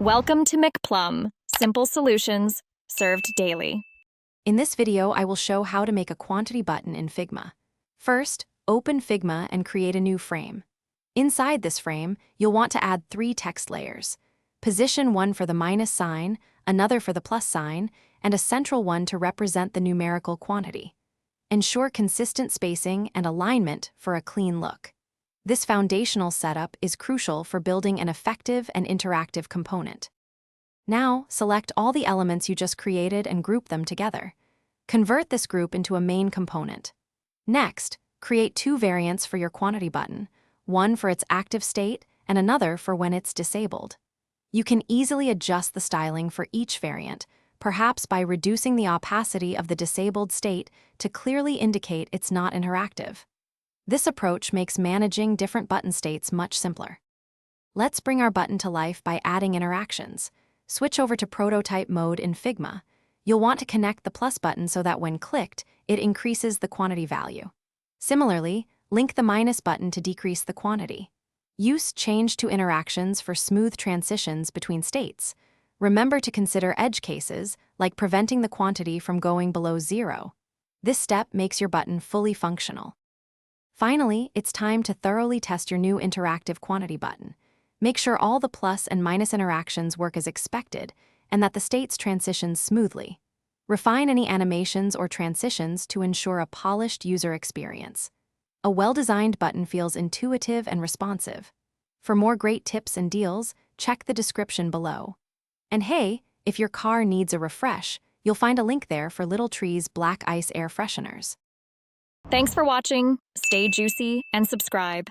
Welcome to McPlum, simple solutions served daily. In this video, I will show how to make a quantity button in Figma. First, open Figma and create a new frame. Inside this frame, you'll want to add 3 text layers. Position one for the minus sign, another for the plus sign, and a central one to represent the numerical quantity. Ensure consistent spacing and alignment for a clean look. This foundational setup is crucial for building an effective and interactive component. Now, select all the elements you just created and group them together. Convert this group into a main component. Next, create 2 variants for your quantity button, one for its active state and another for when it's disabled. You can easily adjust the styling for each variant, perhaps by reducing the opacity of the disabled state to clearly indicate it's not interactive. This approach makes managing different button states much simpler. Let's bring our button to life by adding interactions. Switch over to prototype mode in Figma. You'll want to connect the plus button so that when clicked, it increases the quantity value. Similarly, link the minus button to decrease the quantity. Use change to interactions for smooth transitions between states. Remember to consider edge cases, like preventing the quantity from going below 0. This step makes your button fully functional. Finally, it's time to thoroughly test your new interactive quantity button. Make sure all the plus and minus interactions work as expected and that the states transition smoothly. Refine any animations or transitions to ensure a polished user experience. A well-designed button feels intuitive and responsive. For more great tips and deals, check the description below. And hey, if your car needs a refresh, you'll find a link there for Little Tree's Black Ice Air Fresheners. Thanks for watching. Stay juicy and subscribe.